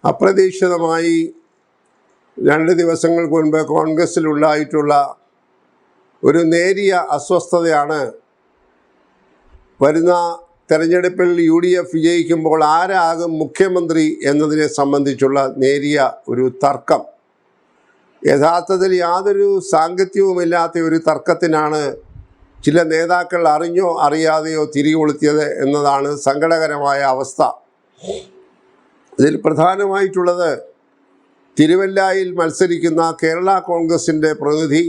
അപ്രതീക്ഷിതമായി 2 ദിവസങ്ങൾക്ക് മുൻപ് കോൺഗ്രസ്സിലുണ്ടായിട്ടുള്ള ഒരു നേരിയ അസ്വസ്ഥതയാണ് വരുന്ന തെരഞ്ഞെടുപ്പിൽ UDF വിജയിക്കുമ്പോൾ ആരാകും മുഖ്യമന്ത്രി എന്നതിനെ സംബന്ധിച്ചുള്ള നേരിയ ഒരു തർക്കം. യഥാർത്ഥത്തിൽ യാതൊരു സാങ്കത്യവുമില്ലാത്ത ഒരു തർക്കത്തിനാണ് ചില നേതാക്കൾ അറിഞ്ഞോ അറിയാതെയോ തിരികൊളുത്തിയത് എന്നതാണ് സങ്കടകരമായ അവസ്ഥ. ഇതിൽ പ്രധാനമായിട്ടുള്ളത് തിരുവല്ലയിൽ മത്സരിക്കുന്ന കേരള കോൺഗ്രസിൻ്റെ പ്രതിനിധി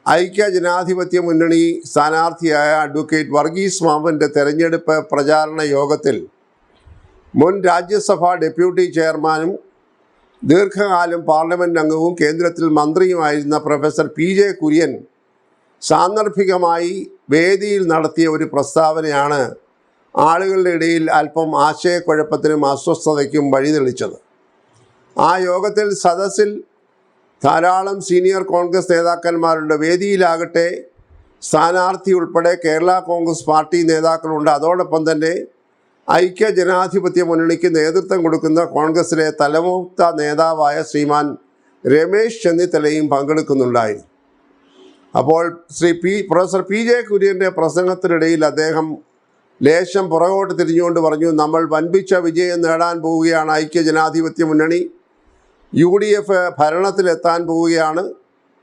ഐക്യ ജനാധിപത്യ മുന്നണി സ്ഥാനാർത്ഥിയായ അഡ്വക്കേറ്റ് വർഗീസ് മാമ്മൻ്റെ തെരഞ്ഞെടുപ്പ് പ്രചാരണ യോഗത്തിൽ മുൻ രാജ്യസഭാ ഡെപ്യൂട്ടി ചെയർമാനും ദീർഘകാലം പാർലമെൻറ്റ് അംഗവും കേന്ദ്രത്തിൽ മന്ത്രിയുമായിരുന്ന പ്രൊഫസർ PJ കുര്യൻ സാന്ദർഭികമായി വേദിയിൽ നടത്തിയ ഒരു പ്രസ്താവനയാണ് ആളുകളുടെ ഇടയിൽ അല്പം ആശയക്കുഴപ്പത്തിനും അസ്വസ്ഥതയ്ക്കും വഴിതെളിച്ചത്. ആ യോഗത്തിൽ സദസ്സിൽ ധാരാളം സീനിയർ കോൺഗ്രസ് നേതാക്കന്മാരുണ്ട്. വേദിയിലാകട്ടെ സ്ഥാനാർത്ഥി ഉൾപ്പെടെ കേരള കോൺഗ്രസ് പാർട്ടി നേതാക്കളുണ്ട്. അതോടൊപ്പം തന്നെ ഐക്യ ജനാധിപത്യ മുന്നണിക്ക് നേതൃത്വം കൊടുക്കുന്ന കോൺഗ്രസിലെ തലമൂത്ത നേതാവായ ശ്രീമാൻ രമേശ് ചെന്നിത്തലയും പങ്കെടുക്കുന്നുണ്ടായിരുന്നു. അപ്പോൾ പ്രൊഫസർ PJ കുര്യൻ്റെ പ്രസംഗത്തിനിടയിൽ അദ്ദേഹം ലേശം പുറകോട്ട് തിരിഞ്ഞുകൊണ്ട് പറഞ്ഞു, നമ്മൾ വൻപിച്ച വിജയം നേടാൻ പോവുകയാണ്, ഐക്യ ജനാധിപത്യ മുന്നണി UDF ഭരണത്തിലെത്താൻ പോവുകയാണ്,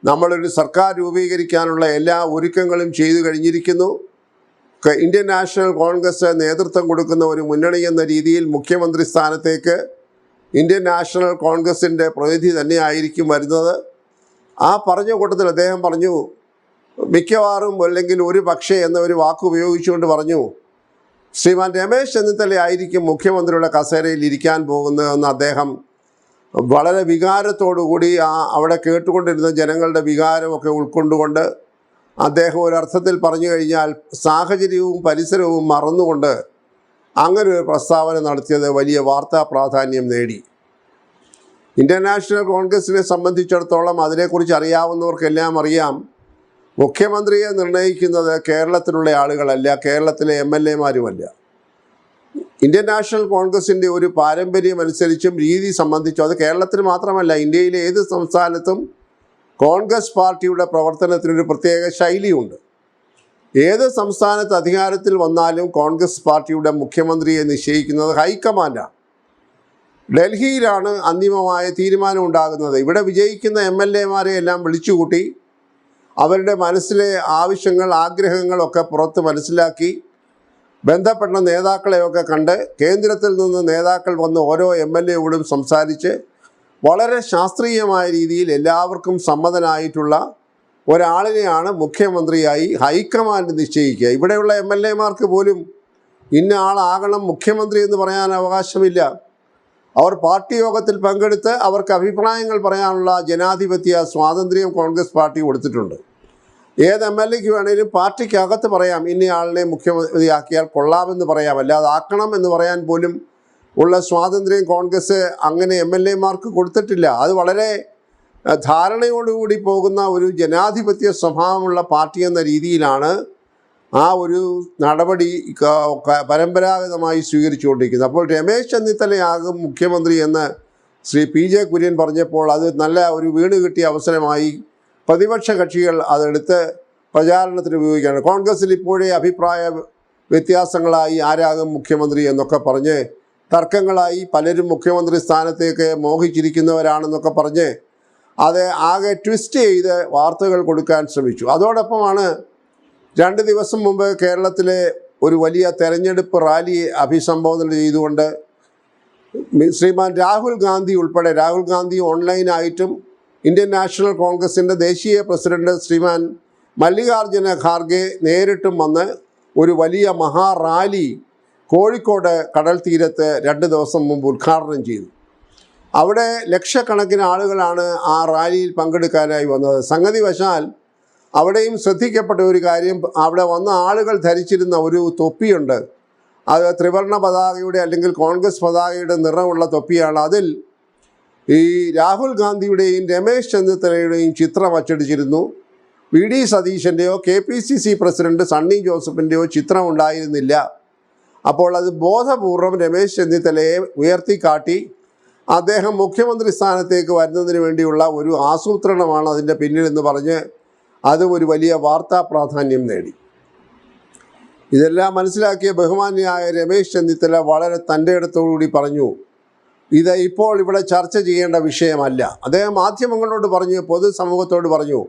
നമ്മളൊരു സർക്കാർ രൂപീകരിക്കാനുള്ള എല്ലാ ഒരുക്കങ്ങളും ചെയ്തു കഴിഞ്ഞിരിക്കുന്നു, ഇന്ത്യൻ നാഷണൽ കോൺഗ്രസ് നേതൃത്വം കൊടുക്കുന്ന ഒരു മുന്നണി എന്ന രീതിയിൽ മുഖ്യമന്ത്രി സ്ഥാനത്തേക്ക് ഇന്ത്യൻ നാഷണൽ കോൺഗ്രസിൻ്റെ പ്രതിനിധി തന്നെയായിരിക്കും വരുന്നത്. ആ പറഞ്ഞ കൂട്ടത്തിൽ അദ്ദേഹം പറഞ്ഞു, മിക്കവാറും അല്ലെങ്കിൽ ഒരു പക്ഷേ എന്ന ഒരു വാക്ക് ഉപയോഗിച്ചുകൊണ്ട് പറഞ്ഞു, ശ്രീമാൻ രമേശ് ചെന്നിത്തല ആയിരിക്കും മുഖ്യമന്ത്രിയുടെ കസേരയിൽ ഇരിക്കാൻ പോകുന്നതെന്ന് അദ്ദേഹം വളരെ വികാരത്തോടുകൂടി അവിടെ കേട്ടുകൊണ്ടിരുന്ന ജനങ്ങളുടെ വികാരമൊക്കെ ഉൾക്കൊണ്ടുകൊണ്ട് അദ്ദേഹം ഒരർത്ഥത്തിൽ പറഞ്ഞു കഴിഞ്ഞാൽ സാഹചര്യവും പരിസരവും മറന്നുകൊണ്ട് അങ്ങനെ ഒരു പ്രസ്താവന നടത്തിയത് വലിയ വാർത്താ പ്രാധാന്യം നേടി. ഇന്ത്യൻ നാഷണൽ കോൺഗ്രസിനെ സംബന്ധിച്ചിടത്തോളം അതിനെക്കുറിച്ച് അറിയാവുന്നവർക്കെല്ലാം അറിയാം, മുഖ്യമന്ത്രിയെ നിർണ്ണയിക്കുന്നത് കേരളത്തിലുള്ള ആളുകളല്ല, കേരളത്തിലെ MLAമാരുമല്ല. ഇന്ത്യൻ നാഷണൽ കോൺഗ്രസിൻ്റെ ഒരു പാരമ്പര്യമനുസരിച്ചും രീതി സംബന്ധിച്ചും അത് കേരളത്തിൽ മാത്രമല്ല, ഇന്ത്യയിലെ ഏത് സംസ്ഥാനത്തും കോൺഗ്രസ് പാർട്ടിയുടെ പ്രവർത്തനത്തിനൊരു പ്രത്യേക ശൈലിയുണ്ട്. ഏത് സംസ്ഥാനത്ത് അധികാരത്തിൽ വന്നാലും കോൺഗ്രസ് പാർട്ടിയുടെ മുഖ്യമന്ത്രിയെ നിശ്ചയിക്കുന്നത് ഹൈക്കമാൻഡാണ്. ഡൽഹിയിലാണ് അന്തിമമായ തീരുമാനം ഉണ്ടാകുന്നത്. ഇവിടെ വിജയിക്കുന്ന MLAമാരെ എല്ലാം വിളിച്ചുകൂട്ടി അവരുടെ മനസ്സിലെ ആവശ്യങ്ങൾ ആഗ്രഹങ്ങളൊക്കെ പുറത്ത് മനസ്സിലാക്കി ബന്ധപ്പെട്ട നേതാക്കളെയൊക്കെ കണ്ട് കേന്ദ്രത്തിൽ നിന്ന് നേതാക്കൾ വന്ന് ഓരോ MLAയോടും സംസാരിച്ച് വളരെ ശാസ്ത്രീയമായ രീതിയിൽ എല്ലാവർക്കും സമ്മതനായിട്ടുള്ള ഒരാളിനെയാണ് മുഖ്യമന്ത്രിയായി ഹൈക്കമാൻഡ് നിശ്ചയിക്കുക. ഇവിടെയുള്ള MLAമാർക്ക് പോലും ഇന്ന ആളാകണം മുഖ്യമന്ത്രി എന്ന് പറയാൻ അവകാശമില്ല. അവർ പാർട്ടി യോഗത്തിൽ പങ്കെടുത്ത് അവർക്ക് അഭിപ്രായങ്ങൾ പറയാനുള്ള ജനാധിപത്യ സ്വാതന്ത്ര്യം കോൺഗ്രസ് പാർട്ടി കൊടുത്തിട്ടുണ്ട്. ഏത് MLAക്ക് വേണമെങ്കിലും പാർട്ടിക്കകത്ത് പറയാം, ഇന്നയാളിനെ മുഖ്യമന്ത്രിയാക്കിയാൽ കൊള്ളാമെന്ന് പറയാം, അല്ലാതെ ആക്കണം എന്ന് പറയാൻ പോലും ഉള്ള സ്വാതന്ത്ര്യം കോൺഗ്രസ് അങ്ങനെ MLAമാർക്ക് കൊടുത്തിട്ടില്ല. അത് വളരെ ധാരണയോടുകൂടി പോകുന്ന ഒരു ജനാധിപത്യ സ്വഭാവമുള്ള പാർട്ടി എന്ന രീതിയിലാണ് ആ ഒരു നടപടി പരമ്പരാഗതമായി സ്വീകരിച്ചുകൊണ്ടിരിക്കുന്നത്. അപ്പോൾ രമേശ് ചെന്നിത്തലയാകും മുഖ്യമന്ത്രി എന്ന് PJ കുര്യൻ പറഞ്ഞപ്പോൾ അത് നല്ല ഒരു വീണ് കിട്ടിയ അവസരമായി പ്രതിപക്ഷ കക്ഷികൾ അതെടുത്ത് പ്രചാരണത്തിന് ഉപയോഗിക്കുകയാണ്. കോൺഗ്രസിൽ ഇപ്പോഴേ അഭിപ്രായ വ്യത്യാസങ്ങളായി ആരാകും മുഖ്യമന്ത്രി എന്നൊക്കെ പറഞ്ഞ് തർക്കങ്ങളായി പലരും മുഖ്യമന്ത്രി സ്ഥാനത്തേക്ക് മോഹിച്ചിരിക്കുന്നവരാണെന്നൊക്കെ പറഞ്ഞ് അത് ആകെ ട്വിസ്റ്റ് ചെയ്ത് വാർത്തകൾ കൊടുക്കാൻ ശ്രമിച്ചു. അതോടൊപ്പമാണ് 2 ദിവസം മുമ്പ് കേരളത്തിലെ ഒരു വലിയ തെരഞ്ഞെടുപ്പ് റാലിയെ അഭിസംബോധന ചെയ്തുകൊണ്ട് ശ്രീമാൻ രാഹുൽ ഗാന്ധി ഉൾപ്പെടെ, രാഹുൽ ഗാന്ധി ഓൺലൈനായിട്ടും ഇന്ത്യൻ നാഷണൽ കോൺഗ്രസിൻ്റെ ദേശീയ പ്രസിഡന്റ് ശ്രീമാൻ മല്ലികാർജുന ഖാർഗെ നേരിട്ടും വന്ന് ഒരു വലിയ മഹാറാലി കോഴിക്കോട് കടൽ തീരത്ത് 2 ദിവസം മുമ്പ് ഉദ്ഘാടനം ചെയ്തു. അവിടെ ലക്ഷക്കണക്കിന് ആളുകളാണ് ആ റാലിയിൽ പങ്കെടുക്കാനായി വന്നത്. സംഗതി വശാൽ അവിടെയും ശ്രദ്ധിക്കപ്പെട്ട ഒരു കാര്യം, അവിടെ വന്ന ആളുകൾ ധരിച്ചിരുന്ന ഒരു തൊപ്പിയുണ്ട്. അത് ത്രിവർണ്ണ പതാകയുടെ അല്ലെങ്കിൽ കോൺഗ്രസ് പതാകയുടെ നിറമുള്ള തൊപ്പിയാണ്. അതിൽ ഈ രാഹുൽ ഗാന്ധിയുടെയും രമേശ് ചെന്നിത്തലയുടെയും ചിത്രം അച്ചടിച്ചിരുന്നു. VD സതീശൻ്റെയോ KPCC പ്രസിഡന്റ് സണ്ണി ജോസഫിൻ്റെയോ ചിത്രം ഉണ്ടായിരുന്നില്ല. അപ്പോൾ അത് ബോധപൂർവം രമേശ് ചെന്നിത്തലയെ ഉയർത്തിക്കാട്ടി അദ്ദേഹം മുഖ്യമന്ത്രി സ്ഥാനത്തേക്ക് വരുന്നതിന് വേണ്ടിയുള്ള ഒരു ആസൂത്രണമാണ് അതിൻ്റെ പിന്നിലെന്ന് പറഞ്ഞ് അത് ഒരു വലിയ വാർത്താ പ്രാധാന്യം നേടി. ഇതെല്ലാം മനസ്സിലാക്കിയ ബഹുമാന്യനായ രമേശ് ചെന്നിത്തല വളരെ തൻ്റെ ഇടത്തോടുകൂടി പറഞ്ഞു, ഇത് ഇപ്പോൾ ഇവിടെ ചർച്ച ചെയ്യേണ്ട വിഷയമല്ല. അദ്ദേഹം മാധ്യമങ്ങളോട് പറഞ്ഞു, പൊതുസമൂഹത്തോട് പറഞ്ഞു,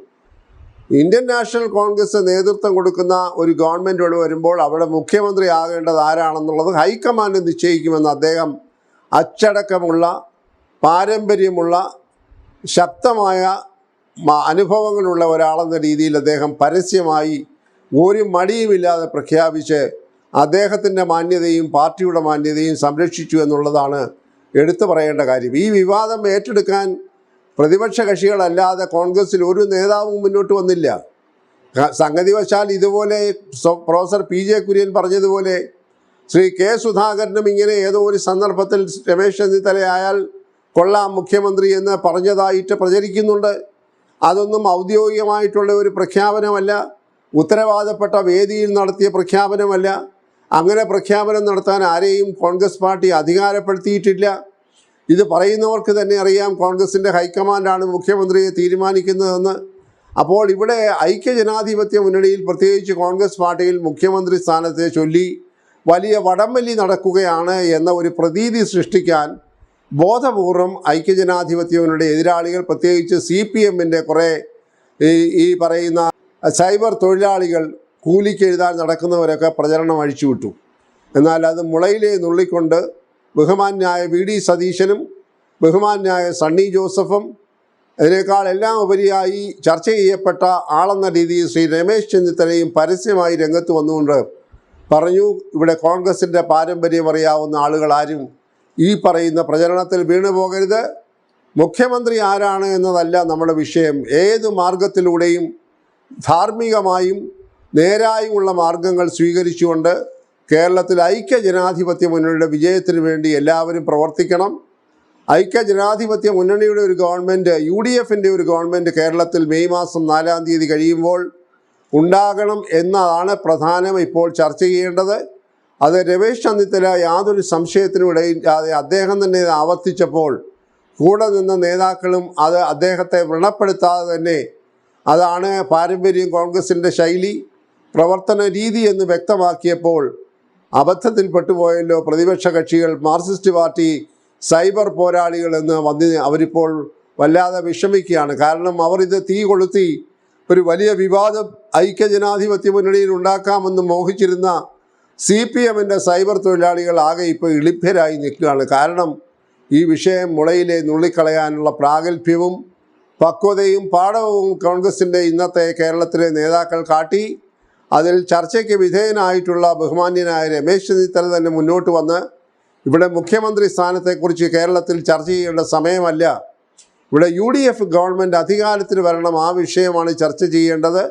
ഇന്ത്യൻ നാഷണൽ കോൺഗ്രസ് നേതൃത്വം കൊടുക്കുന്ന ഒരു ഗവൺമെൻറ്റോട് വരുമ്പോൾ അവിടെ മുഖ്യമന്ത്രി ആകേണ്ടത് ആരാണെന്നുള്ളത് ഹൈക്കമാൻഡ് നിശ്ചയിക്കുമെന്ന് അദ്ദേഹം അച്ചടക്കമുള്ള, പാരമ്പര്യമുള്ള, ശക്തമായ അനുഭവങ്ങളുള്ള ഒരാളെന്ന രീതിയിൽ അദ്ദേഹം പരസ്യമായി ഒരു മടിയുമില്ലാതെ പ്രഖ്യാപിച്ച് അദ്ദേഹത്തിൻ്റെ മാന്യതയും പാർട്ടിയുടെ മാന്യതയും സംരക്ഷിച്ചു എന്നുള്ളതാണ് എടുത്തു പറയേണ്ട കാര്യം. ഈ വിവാദം ഏറ്റെടുക്കാൻ പ്രതിപക്ഷ കക്ഷികളല്ലാതെ കോൺഗ്രസിൽ ഒരു നേതാവും മുന്നോട്ട് വന്നില്ല. സംഗതി വശാൽ ഇതുപോലെ പ്രൊഫസർ PJ കുര്യൻ പറഞ്ഞതുപോലെ ശ്രീ K സുധാകരനും ഇങ്ങനെ ഏതോ ഒരു സന്ദർഭത്തിൽ രമേശ് ചെന്നിത്തലയായാൽ കൊള്ളാം മുഖ്യമന്ത്രി എന്ന് പറഞ്ഞതായിട്ട് പ്രചരിക്കുന്നുണ്ട്. അതൊന്നും ഔദ്യോഗികമായിട്ടുള്ള ഒരു പ്രഖ്യാപനമല്ല, ഉത്തരവാദപ്പെട്ട വേദിയിൽ നടത്തിയ പ്രഖ്യാപനമല്ല. അങ്ങനെ പ്രഖ്യാപനം നടത്താൻ ആരെയും കോൺഗ്രസ് പാർട്ടി അധികാരപ്പെടുത്തിയിട്ടില്ല. ഇത് പറയുന്നവർക്ക് തന്നെ അറിയാം കോൺഗ്രസിൻ്റെ ഹൈക്കമാൻഡാണ് മുഖ്യമന്ത്രിയെ തീരുമാനിക്കുന്നതെന്ന്. അപ്പോൾ ഇവിടെ ഐക്യജനാധിപത്യ മുന്നണിയിൽ പ്രത്യേകിച്ച് കോൺഗ്രസ് പാർട്ടിയിൽ മുഖ്യമന്ത്രി സ്ഥാനത്തെ ചൊല്ലി വലിയ വടംവലി നടക്കുകയാണ് എന്ന ഒരു പ്രതീതി സൃഷ്ടിക്കാൻ ബോധപൂർവം ഐക്യജനാധിപത്യ മുന്നണിയുടെ എതിരാളികൾ, പ്രത്യേകിച്ച് CPMൻ്റെ കുറേ ഈ പറയുന്ന സൈബർ തൊഴിലാളികൾ, കൂലിക്ക് എഴുതാൻ നടക്കുന്നവരൊക്കെ പ്രചരണം അഴിച്ചുവിട്ടു. എന്നാൽ അത് മുളയിലെ നുള്ളിക്കൊണ്ട് ബഹുമാന്യായ VD സതീശനും ബഹുമാന്യായ സണ്ണി ജോസഫും അതിനേക്കാൾ എല്ലാം ഉപരിയായി ചർച്ച ചെയ്യപ്പെട്ട ആളെന്ന രീതിയിൽ ശ്രീ രമേശ് ചെന്നിത്തലയും പരസ്യമായി രംഗത്ത് വന്നുകൊണ്ട് പറഞ്ഞു, ഇവിടെ കോൺഗ്രസിൻ്റെ പാരമ്പര്യം അറിയാവുന്ന ആളുകളാരും ഈ പറയുന്ന പ്രചരണത്തിൽ വീണുപോകരുത്. മുഖ്യമന്ത്രി ആരാണ് എന്നതല്ല നമ്മുടെ വിഷയം. ഏത് മാർഗത്തിലൂടെയും ധാർമ്മികമായും നേരായുമുള്ള മാർഗങ്ങൾ സ്വീകരിച്ചുകൊണ്ട് കേരളത്തിൽ ഐക്യജനാധിപത്യ മുന്നണിയുടെ വിജയത്തിന് വേണ്ടി എല്ലാവരും പ്രവർത്തിക്കണം. ഐക്യജനാധിപത്യ മുന്നണിയുടെ ഒരു ഗവൺമെൻറ്, UDFൻ്റെ ഒരു ഗവൺമെൻറ് കേരളത്തിൽ മെയ് മാസം 4-ാം തീയതി കഴിയുമ്പോൾ ഉണ്ടാകണം എന്നതാണ് പ്രധാനം ഇപ്പോൾ ചർച്ച ചെയ്യേണ്ടത്. അത് രമേശ് ചെന്നിത്തല യാതൊരു സംശയത്തിനും ഇടയില്ലാതെ അദ്ദേഹം തന്നെ ആവർത്തിച്ചപ്പോൾ കൂടെ നിന്ന നേതാക്കളും അത് അദ്ദേഹത്തെ വ്രണപ്പെടുത്താതെ തന്നെ അതാണ് പാരമ്പര്യം, കോൺഗ്രസിൻ്റെ ശൈലി, പ്രവർത്തന രീതി എന്ന് വ്യക്തമാക്കിയപ്പോൾ അബദ്ധത്തിൽ പെട്ടുപോയല്ലോ പ്രതിപക്ഷ കക്ഷികൾ. മാർക്സിസ്റ്റ് പാർട്ടി സൈബർ പോരാളികൾ എന്ന് അവരിപ്പോൾ വല്ലാതെ വിഷമിക്കുകയാണ്. കാരണം അവർ ഇത് തീ കൊളുത്തി ഒരു വലിയ വിവാദം ഐക്യജനാധിപത്യ മുന്നണിയിൽ ഉണ്ടാക്കാമെന്ന് മോഹിച്ചിരുന്ന CPMൻ്റെ സൈബർ തൊഴിലാളികൾ ആകെ ഇപ്പോൾ ഇളിഭ്യരായി നിൽക്കുകയാണ്. കാരണം ഈ വിഷയം മുളയിലെ നുള്ളിക്കളയാനുള്ള പ്രാഗൽഭ്യവും പക്വതയും പാഠവും കോൺഗ്രസിൻ്റെ ഇന്നത്തെ കേരളത്തിലെ നേതാക്കൾ കാട്ടി. അതിൽ ചർച്ചയ്ക്ക് വിധേയനായിട്ടുള്ള ബഹുമാന്യനായ രമേശ് ചെന്നിത്തല തന്നെ മുന്നോട്ട് വന്ന് ഇവിടെ മുഖ്യമന്ത്രി സ്ഥാനത്തെക്കുറിച്ച് കേരളത്തിൽ ചർച്ച ചെയ്യേണ്ട സമയമല്ല, ഇവിടെ UDF ഗവൺമെൻറ് അധികാരത്തിൽ വരണം, ആ വിഷയമാണ് ചർച്ച ചെയ്യേണ്ടത്.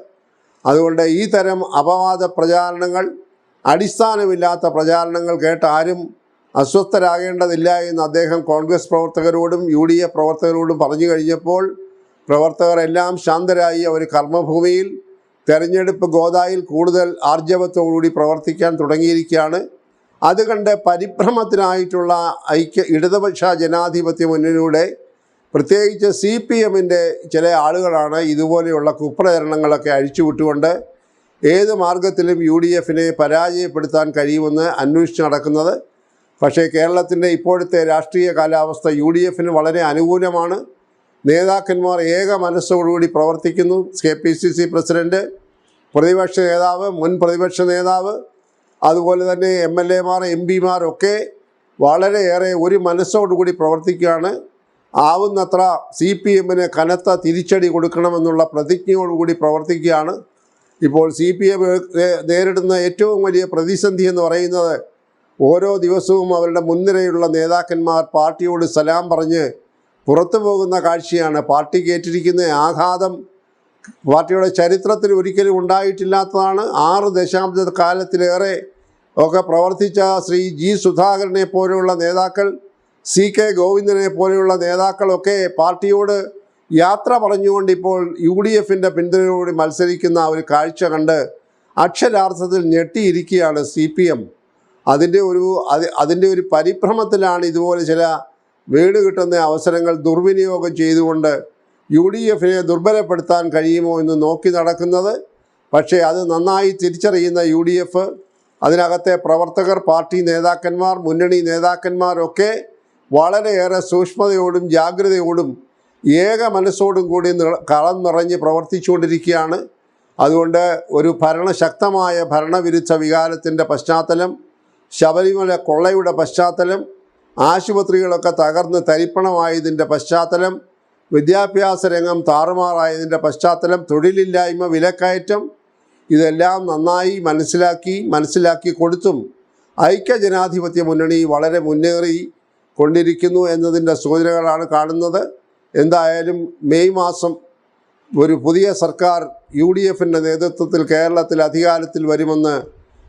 അതുകൊണ്ട് ഈ തരം അപവാദ പ്രചാരണങ്ങൾ, അടിസ്ഥാനമില്ലാത്ത പ്രചാരണങ്ങൾ കേട്ട് ആരും അസ്വസ്ഥരാകേണ്ടതില്ല എന്ന് അദ്ദേഹം കോൺഗ്രസ് പ്രവർത്തകരോടും UDF പ്രവർത്തകരോടും പറഞ്ഞു കഴിഞ്ഞപ്പോൾ പ്രവർത്തകരെല്ലാം ശാന്തരായി അവർ കർമ്മഭൂമിയിൽ തെരഞ്ഞെടുപ്പ് ഗോദായിൽ കൂടുതൽ ആർജവത്തോടുകൂടി പ്രവർത്തിക്കാൻ തുടങ്ങിയിരിക്കുകയാണ്. അതുകണ്ട് പരിഭ്രമത്തിനായിട്ടുള്ള ഇടതുപക്ഷ ജനാധിപത്യ മുന്നണിയുടെ പ്രത്യേകിച്ച് CPMൻ്റെ ചില ആളുകളാണ് ഇതുപോലെയുള്ള കുപ്രചരണങ്ങളൊക്കെ അഴിച്ചുവിട്ടുകൊണ്ട് ഏത് മാർഗത്തിലും UDFനെ പരാജയപ്പെടുത്താൻ കഴിയുമെന്ന് അന്വേഷിച്ച് നടക്കുന്നത്. പക്ഷേ കേരളത്തിൻ്റെ ഇപ്പോഴത്തെ രാഷ്ട്രീയ കാലാവസ്ഥ UDFന് വളരെ അനുകൂലമാണ്. നേതാക്കന്മാർ ഏക മനസ്സോടുകൂടി പ്രവർത്തിക്കുന്നു. KPCC പ്രസിഡന്റ്, പ്രതിപക്ഷ നേതാവ്, മുൻ പ്രതിപക്ഷ നേതാവ്, അതുപോലെ തന്നെ MLAമാർ, MP മാരൊക്കെ വളരെയേറെ ഒരു മനസ്സോടുകൂടി പ്രവർത്തിക്കുകയാണ്. ആവുന്നത്ര CPMന് കനത്ത തിരിച്ചടി കൊടുക്കണമെന്നുള്ള പ്രതിജ്ഞയോടുകൂടി പ്രവർത്തിക്കുകയാണ്. ഇപ്പോൾ CPM നേരിടുന്ന ഏറ്റവും വലിയ പ്രതിസന്ധി എന്ന് പറയുന്നത് ഓരോ ദിവസവും അവരുടെ മുൻനിരയുള്ള നേതാക്കന്മാർ പാർട്ടിയോട് സലാം പറഞ്ഞ് പുറത്തു പോകുന്ന കാഴ്ചയാണ്. പാർട്ടിക്ക് ഏറ്റിരിക്കുന്ന ആഘാതം പാർട്ടിയുടെ ചരിത്രത്തിൽ ഒരിക്കലും ഉണ്ടായിട്ടില്ലാത്തതാണ്. 6 ദശാബ്ദ കാലത്തിലേറെ ഒക്കെ പ്രവർത്തിച്ച ശ്രീ G സുധാകരനെ പോലെയുള്ള നേതാക്കൾ, CK ഗോവിന്ദനെ പോലെയുള്ള നേതാക്കളൊക്കെ പാർട്ടിയോട് യാത്ര പറഞ്ഞുകൊണ്ട് ഇപ്പോൾ UDFൻ്റെ പിന്തുണയോടെ മത്സരിക്കുന്ന ഒരു കാഴ്ച കണ്ട് അക്ഷരാർത്ഥത്തിൽ ഞെട്ടിയിരിക്കുകയാണ് CPM. അതിൻ്റെ ഒരു പരിഭ്രമത്തിലാണ് ഇതുപോലെ ചില വീണ് കിട്ടുന്ന അവസരങ്ങൾ ദുർവിനിയോഗം ചെയ്തുകൊണ്ട് UDFനെ ദുർബലപ്പെടുത്താൻ കഴിയുമോ എന്ന് നോക്കി നടക്കുന്നത്. പക്ഷേ അത് നന്നായി തിരിച്ചറിയുന്ന UDF, അതിനകത്തെ പ്രവർത്തകർ, പാർട്ടി നേതാക്കന്മാർ, മുന്നണി നേതാക്കന്മാരൊക്കെ വളരെയേറെ സൂക്ഷ്മതയോടും ജാഗ്രതയോടും ഏക മനസ്സോടും കൂടി കളം നിറഞ്ഞ് പ്രവർത്തിച്ചുകൊണ്ടിരിക്കുകയാണ്. അതുകൊണ്ട് ഒരു ശക്തമായ ഭരണവിരുദ്ധ വികാരത്തിൻ്റെ പശ്ചാത്തലം, ശബരിമല കൊള്ളയുടെ പശ്ചാത്തലം, ആശുപത്രികളൊക്കെ തകർന്ന് തരിപ്പണമായതിൻ്റെ പശ്ചാത്തലം, വിദ്യാഭ്യാസ രംഗം താറുമാറായതിൻ്റെ പശ്ചാത്തലം, തൊഴിലില്ലായ്മ, വിലക്കയറ്റം, ഇതെല്ലാം നന്നായി മനസ്സിലാക്കി കൊടുത്തും ഐക്യജനാധിപത്യ മുന്നണി വളരെ മുന്നേറി കൊണ്ടിരിക്കുന്നു എന്നതിൻ്റെ സൂചനകളാണ് കാണുന്നത്. എന്തായാലും മെയ് മാസം ഒരു പുതിയ സർക്കാർ UDFൻ്റെ നേതൃത്വത്തിൽ കേരളത്തിൽ അധികാരത്തിൽ വരുമെന്ന്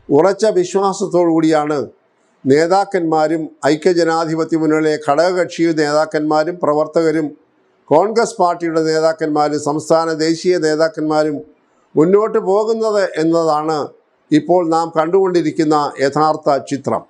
ഉറച്ച വിശ്വാസത്തോടു കൂടിയാണ് നേതാക്കന്മാരും ഐക്യജനാധിപത്യ മുന്നണിയിലെ ഘടകകക്ഷി നേതാക്കന്മാരും പ്രവർത്തകരും കോൺഗ്രസ് പാർട്ടിയുടെ നേതാക്കന്മാരും സംസ്ഥാന ദേശീയ നേതാക്കന്മാരും മുന്നോട്ട് പോകുന്നത് എന്നതാണ് ഇപ്പോൾ നാം കണ്ടുകൊണ്ടിരിക്കുന്ന യഥാർത്ഥ ചിത്രം.